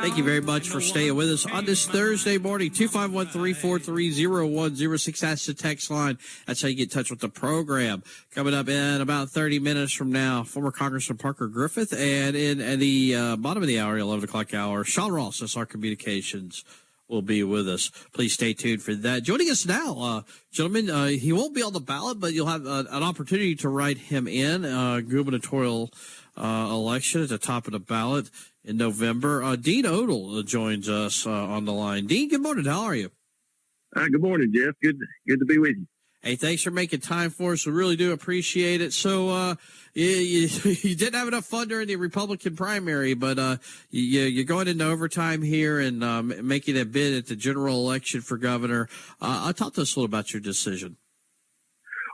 Thank you very much for staying with us on this Thursday morning. 251-343-0106. That's the text line. That's how you get in touch with the program. Coming up in about 30 minutes from now, former Congressman Parker Griffith, and in the bottom of the hour, 11 o'clock hour, Sean Ross, SR Communications, will be with us. Please stay tuned for that. Joining us now, gentlemen, he won't be on the ballot, but you'll have an opportunity to write him in. Gubernatorial election at the top of the ballot in November. Dean Odle joins us on the line. Dean, good morning. How are you? Good morning, Jeff. Good to be with you. Hey, thanks for making time for us. We really do appreciate it. So you didn't have enough fun during the Republican primary, but you're going into overtime here and making a bid at the general election for governor. Talk to us a little about your decision.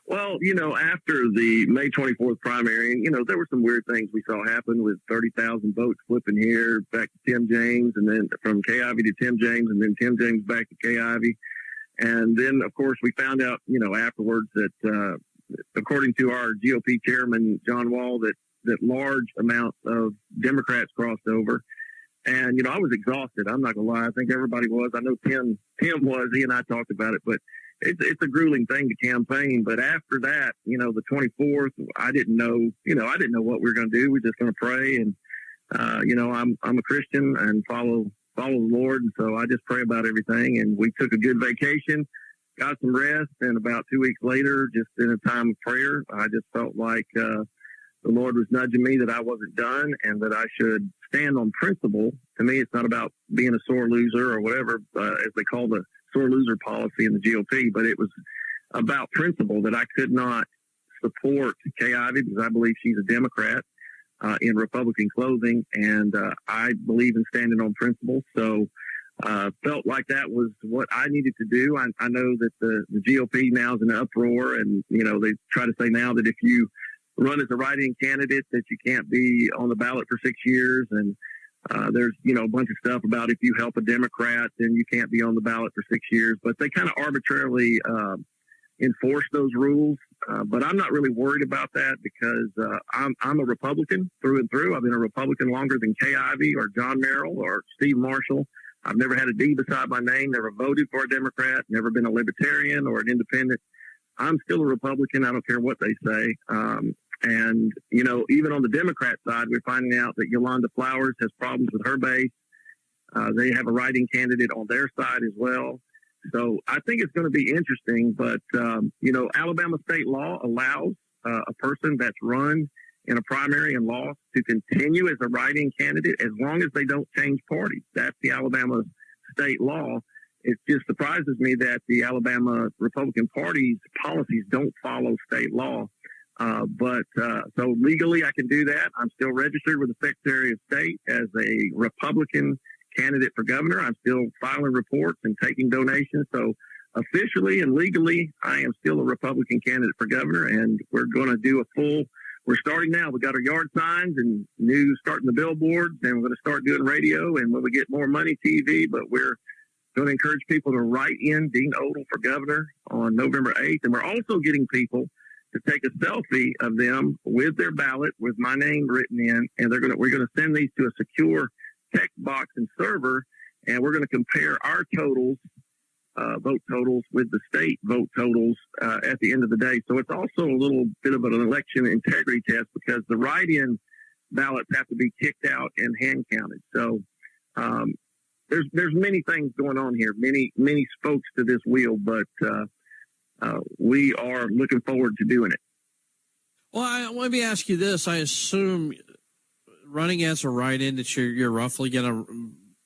Well, after the May 24th primary, there were some weird things we saw happen with 30,000 votes flipping here back to Tim James, and then from Kay Ivey to Tim James, and then Tim James back to Kay Ivey. And then, of course, we found out, afterwards that, according to our GOP chairman, John Wall, that large amounts of Democrats crossed over. And, I was exhausted. I'm not going to lie. I think everybody was. I know Tim was. He and I talked about it. But it's a grueling thing to campaign. But after that, the 24th, I didn't know what we were going to do. We're just going to pray. And, I'm a Christian and follow the Lord, and so I just pray about everything. And we took a good vacation, got some rest, and about 2 weeks later, just in a time of prayer, I just felt like the Lord was nudging me that I wasn't done and that I should stand on principle. To me, it's not about being a sore loser or whatever, as they call the sore loser policy in the GOP, but it was about principle, that I could not support Kay Ivey because I believe she's a Democrat in Republican clothing, and I believe in standing on principle. So felt like that was what I needed to do. I know that the GOP now is in an uproar, and they try to say now that if you run as a write-in candidate that you can't be on the ballot for 6 years, and there's a bunch of stuff about if you help a Democrat then you can't be on the ballot for 6 years. But they kind of arbitrarily enforce those rules. But I'm not really worried about that because I'm a Republican through and through. I've been a Republican longer than Kay Ivey or John Merrill or Steve Marshall. I've never had a D beside my name, never voted for a Democrat, never been a libertarian or an independent. I'm still a Republican. I don't care what they say. And, even on the Democrat side, we're finding out that Yolanda Flowers has problems with her base. They have a write-in candidate on their side as well. So I think it's going to be interesting, but, Alabama state law allows a person that's run in a primary and lost to continue as a write-in candidate as long as they don't change parties. That's the Alabama state law. It just surprises me that the Alabama Republican Party's policies don't follow state law. So legally I can do that. I'm still registered with the Secretary of State as a Republican candidate for governor. I'm still filing reports and taking donations. So officially and legally, I am still a Republican candidate for governor, and we're going to do we're starting now. We got our yard signs and starting the billboards, and we're going to start doing radio, and when we get more money, TV, but we're going to encourage people to write in Dean Odle for governor on November 8th. And we're also getting people to take a selfie of them with their ballot with my name written in, and we're going to send these to a secure text box and server, and we're going to compare our totals, vote totals, with the state vote totals at the end of the day. So it's also a little bit of an election integrity test because the write-in ballots have to be kicked out and hand counted. So there's many things going on here, many spokes to this wheel, but we are looking forward to doing it. Well, let me ask you this. I assume running as a write-in that you're roughly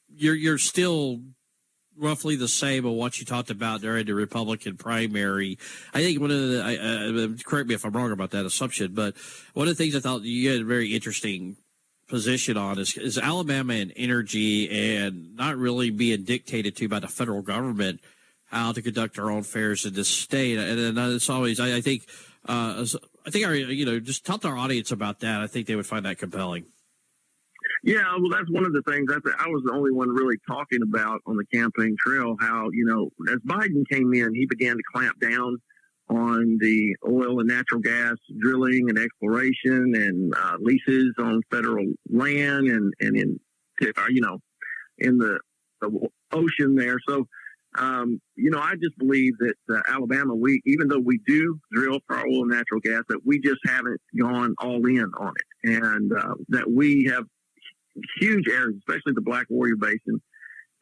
you're still roughly the same of what you talked about during the Republican primary. I think one of the correct me if I'm wrong about that assumption, but one of the things I thought you had a very interesting position on is Alabama and energy and not really being dictated to by the federal government how to conduct our own affairs in this state. And it's always I think just talk to our audience about that. I think they would find that compelling. Yeah, well, that's one of the things I was the only one really talking about on the campaign trail, how, as Biden came in, he began to clamp down on the oil and natural gas drilling and exploration and leases on federal land and the ocean there. So, I just believe that Alabama, even though we do drill for oil and natural gas, that we just haven't gone all in on it, and that we have huge areas, especially the Black Warrior Basin,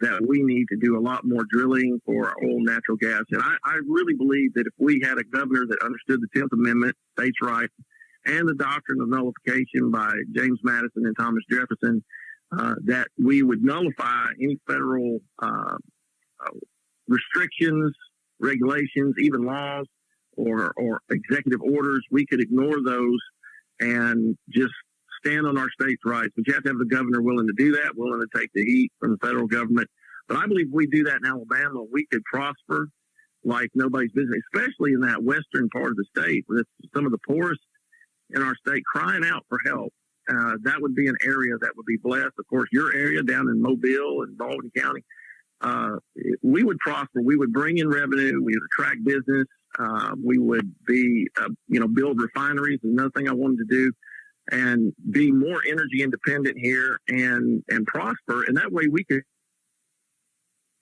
that we need to do a lot more drilling for oil and natural gas. And I really believe that if we had a governor that understood the 10th Amendment, states' rights, and the doctrine of nullification by James Madison and Thomas Jefferson, that we would nullify any federal restrictions, regulations, even laws or executive orders. We could ignore those and just stand on our state's rights. But you have to have the governor willing to do that, willing to take the heat from the federal government. But I believe if we do that in Alabama, we could prosper like nobody's business, especially in that western part of the state, with some of the poorest in our state crying out for help. That would be an area that would be blessed. Of course, your area down in Mobile and Baldwin County, we would prosper. We would bring in revenue. We would attract business. We would be, build refineries. Another thing I wanted to do, and be more energy independent here and prosper. And that way we could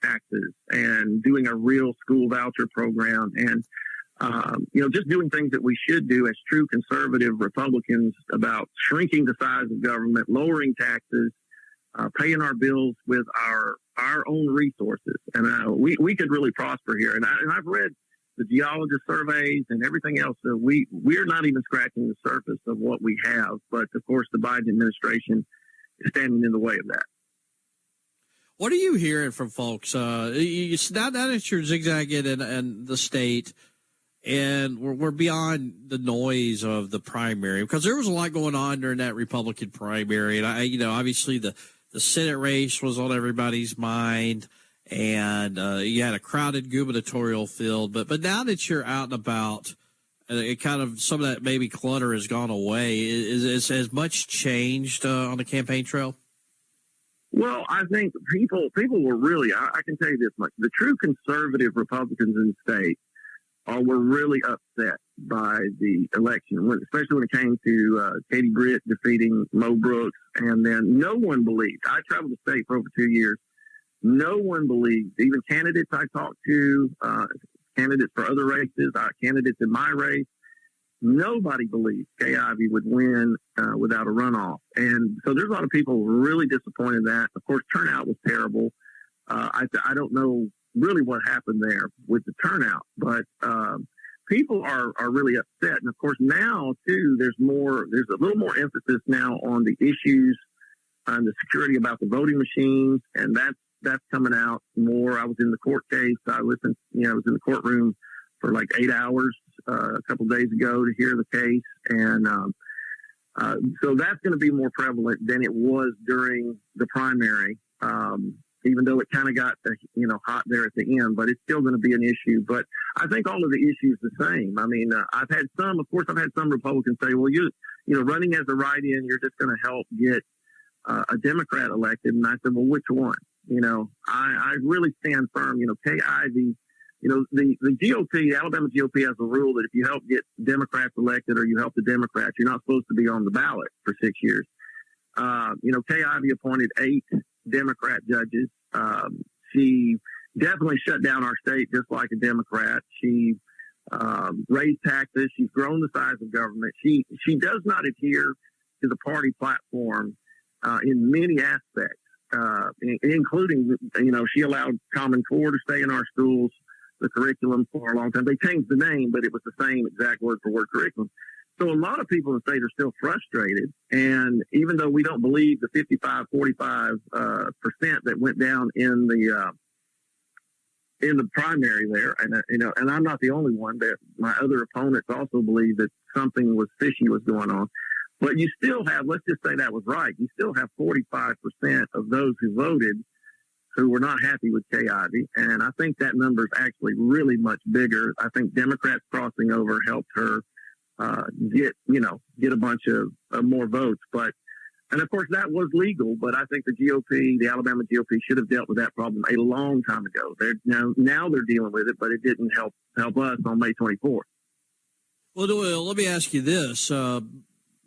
taxes and doing a real school voucher program and, just doing things that we should do as true conservative Republicans about shrinking the size of government, lowering taxes, paying our bills with our own resources. And we could really prosper here. And I've read the geologist surveys and everything else. So we're not even scratching the surface of what we have. But, of course, the Biden administration is standing in the way of that. What are you hearing from folks? Now that you're zigzagging in the state, and we're beyond the noise of the primary, because there was a lot going on during that Republican primary. And obviously the Senate race was on everybody's mind, and you had a crowded gubernatorial field. But now that you're out and about, it kind of, some of that maybe clutter has gone away. Has much changed on the campaign trail? Well, I think people were really, I can tell you this much, the true conservative Republicans in the state were really upset by the election, especially when it came to Katie Britt defeating Mo Brooks. And then no one believed. I traveled the state for over 2 years. No one believed, even candidates I talked to, candidates for other races, candidates in my race, nobody believed Kay Ivey would win without a runoff. And so there's a lot of people really disappointed in that. Of course, turnout was terrible. I don't know really what happened there with the turnout, but people are really upset. And of course, now too, there's a little more emphasis now on the issues and the security about the voting machines, and that's coming out more. I was in the court case. I listened, I was in the courtroom for like 8 hours a couple of days ago to hear the case, and so that's going to be more prevalent than it was during the primary. Even though it kind of got, hot there at the end, but it's still going to be an issue. But I think all of the issues the same. I mean, I've had some Republicans say, well, running as a write-in, you're just going to help get a Democrat elected. And I said, well, which one? I really stand firm. Kay Ivey, the GOP, the Alabama GOP has a rule that if you help get Democrats elected or you help the Democrats, you're not supposed to be on the ballot for 6 years. Kay Ivey appointed 8 Democrat judges. She definitely shut down our state just like a Democrat. She raised taxes. She's grown the size of government. She does not adhere to the party platform in many aspects, including, she allowed Common Core to stay in our schools, the curriculum, for a long time. They changed the name, but it was the same exact word for word curriculum. So a lot of people in the state are still frustrated. And even though we don't believe the 45% that went down in the primary there, and I'm not the only one, that my other opponents also believe that something was fishy was going on. But you still have, let's just say that was right, you still have 45% of those who voted who were not happy with Kay Ivey. And I think that number is actually really much bigger. I think Democrats crossing over helped her get a bunch of more votes. And of course that was legal, but I think the Alabama GOP should have dealt with that problem a long time ago. Now they're dealing with it, but it didn't help us on May 24th. Well, let me ask you this.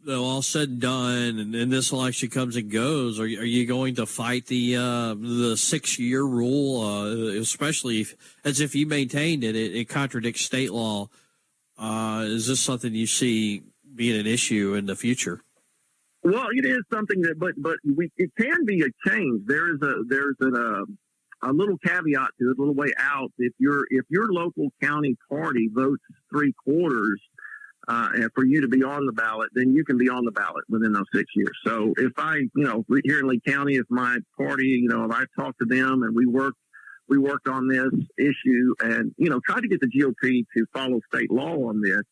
all said and done, and this election comes and goes, are you going to fight the 6-year rule, especially as if you maintained it contradicts state law? Is this something you see being an issue in the future? Well, it is something that, but it can be a change. There's a little caveat to it, a little way out. If your local county party votes 3/4, and for you to be on the ballot, then you can be on the ballot within those 6 years. So if I, here in Lee County, if my party, if I talked to them and we worked on this issue and, tried to get the GOP to follow state law on this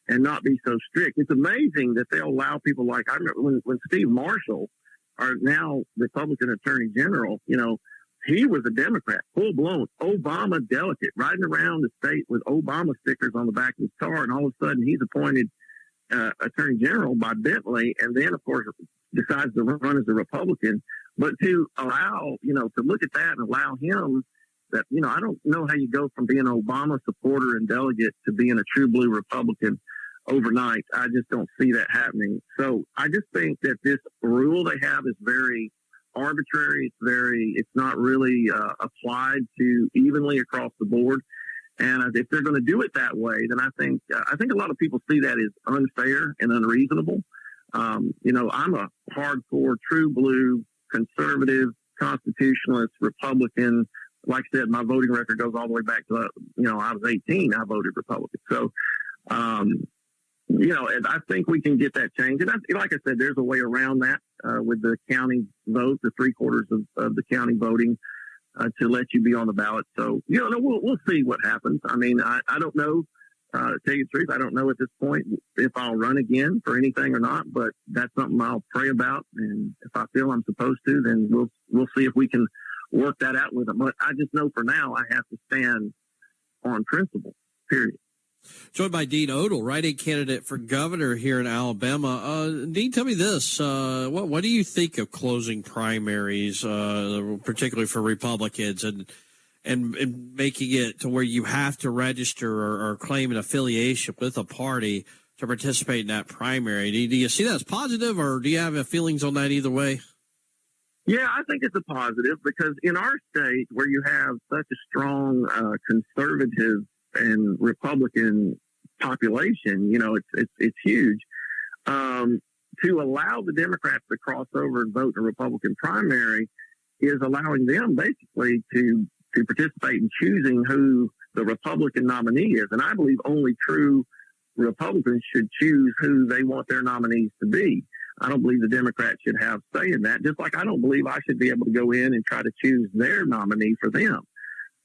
and not be so strict. It's amazing that they'll allow people like, I remember when Steve Marshall, our now Republican Attorney General, he was a Democrat, full-blown Obama delegate, riding around the state with Obama stickers on the back of his car, and all of a sudden he's appointed Attorney General by Bentley, and then, of course, decides to run as a Republican. But to allow, to look at that and allow him that, I don't know how you go from being an Obama supporter and delegate to being a true blue Republican overnight. I just don't see that happening. So I just think that this rule they have is very arbitrary. It's not really applied to evenly across the board. And if they're going to do it that way, then I think a lot of people see that as unfair and unreasonable. I'm a hardcore, true blue, conservative, constitutionalist, Republican. Like I said, my voting record goes all the way back to, I was 18, I voted Republican. So, and I think we can get that changed. And like I said, there's a way around that with the county vote, the 3/4 of the county voting to let you be on the ballot. So, we'll see what happens. I mean, I don't know, to tell you the truth, I don't know at this point if I'll run again for anything or not, but that's something I'll pray about. And if I feel I'm supposed to, then we'll see if we can work that out with them. But I just know for now I have to stand on principle, period. Joined by Dean Odle, write-in candidate for governor here in Alabama. Dean, tell me this. What do you think of closing primaries, particularly for Republicans, and making it to where you have to register or claim an affiliation with a party to participate in that primary? Do you see that as positive, or do you have feelings on that either way? Yeah, I think it's a positive because in our state where you have such a strong conservative and Republican population, it's huge. To allow the Democrats to cross over and vote in a Republican primary is allowing them basically to participate in choosing who the Republican nominee is. And I believe only true Republicans should choose who they want their nominees to be. I don't believe the Democrats should have say in that, just like I don't believe I should be able to go in and try to choose their nominee for them.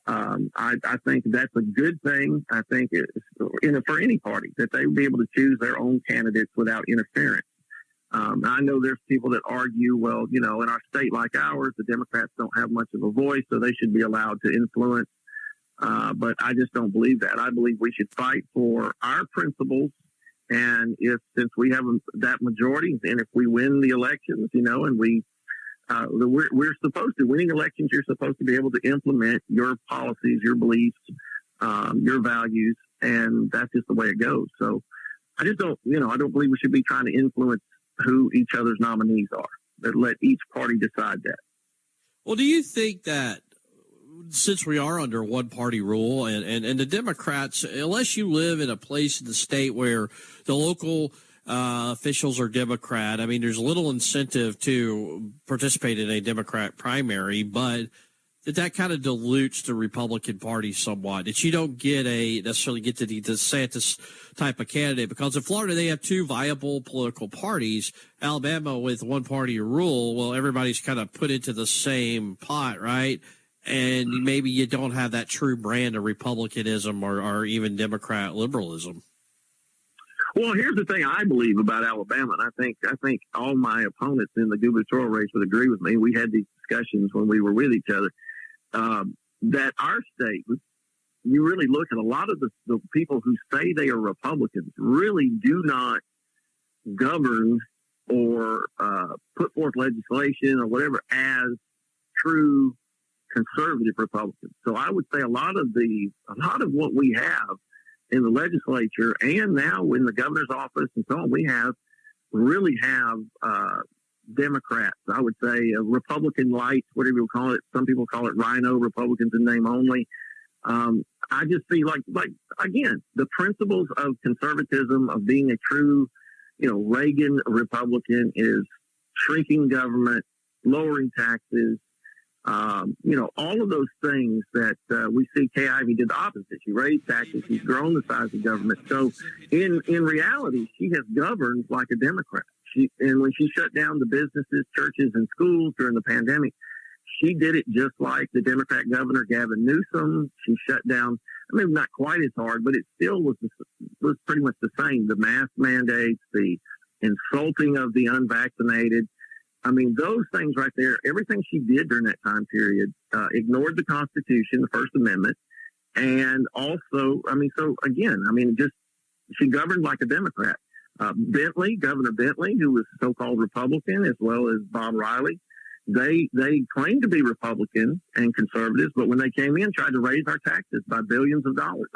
I think that's a good thing. I think for any party that they would be able to choose their own candidates without interference. I know there's people that argue, well, in our state like ours, the Democrats don't have much of a voice, so they should be allowed to influence. But I just don't believe that. I believe we should fight for our principles. And since we have that majority, and if we win the elections, and we're supposed to, winning elections, you're supposed to be able to implement your policies, your beliefs, your values, and that's just the way it goes. So I just don't, I don't believe we should be trying to influence who each other's nominees are. That let each party decide that. Well, do you think that since we are under one-party rule and the Democrats, unless you live in a place in the state where the local officials are Democrat, I mean, there's little incentive to participate in a Democrat primary, but that kind of dilutes the Republican Party somewhat. That you don't necessarily get to the DeSantis type of candidate, because in Florida they have two viable political parties. Alabama with one-party rule, well, everybody's kind of put into the same pot, right? And maybe you don't have that true brand of Republicanism or even Democrat liberalism. Well, here's the thing I believe about Alabama, and I think all my opponents in the gubernatorial race would agree with me. We had these discussions when we were with each other, that our state, you really look at a lot of the people who say they are Republicans really do not govern or put forth legislation or whatever as true conservative Republicans. So I would say a lot of what we have in the legislature and now in the governor's office and so on, we have really have Democrats. I would say Republican light, whatever you call it. Some people call it rhino Republicans in name only. I just see like again, the principles of conservatism, of being a true, Reagan Republican, is shrinking government, lowering taxes, all of those things that we see. Kay Ivey did the opposite. She raised taxes. She's grown the size of government. So in reality, she has governed like a Democrat. And when she shut down the businesses, churches, and schools during the pandemic, she did it just like the Democrat governor, Gavin Newsom. She shut down, not quite as hard, but it still was pretty much the same. The mask mandates, the insulting of the unvaccinated. Those things right there, everything she did during that time period, ignored the Constitution, the First Amendment. And also, she governed like a Democrat. Governor Bentley, who was so-called Republican, as well as Bob Riley, they claimed to be Republican and conservatives, but when they came in, tried to raise our taxes by billions of dollars.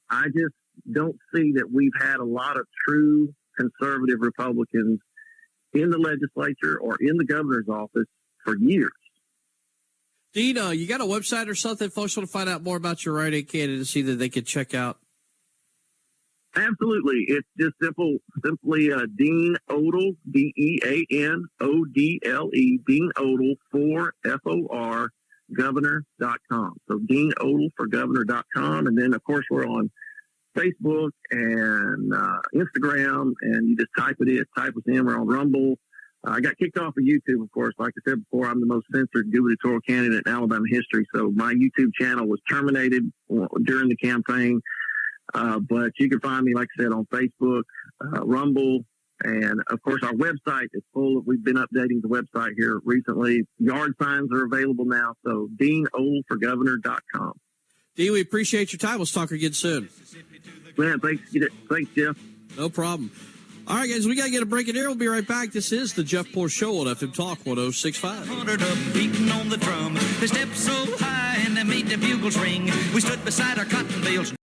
I just don't see that we've had a lot of true conservative Republicans in the legislature or in the governor's office for years. Dean, you got a website or something? Folks want to find out more about your write-in candidacy that they could check out? Absolutely. It's just simply Dean Odle, DeanOdle, Dean Odle for FOR governor.com. So Dean Odle for governor.com. And then, of course, we're on Facebook and Instagram, and you just type us in. We're on Rumble. I got kicked off of YouTube, of course. Like I said before, I'm the most censored gubernatorial candidate in Alabama history. So my YouTube channel was terminated during the campaign. But you can find me, like I said, on Facebook, Rumble, and of course our website is full of, we've been updating the website here recently. Yard signs are available now. So DeanOdleForGovernor.com. Dean, we appreciate your time. We'll talk again soon. Man, thanks, Jeff. No problem. All right, guys, we got to get a break in here. We'll be right back. This is the Jeff Poor Show on FM Talk 106.5. 100 up, beating on the drum. They stepped so high and they made the bugles ring. We stood beside our cotton bales.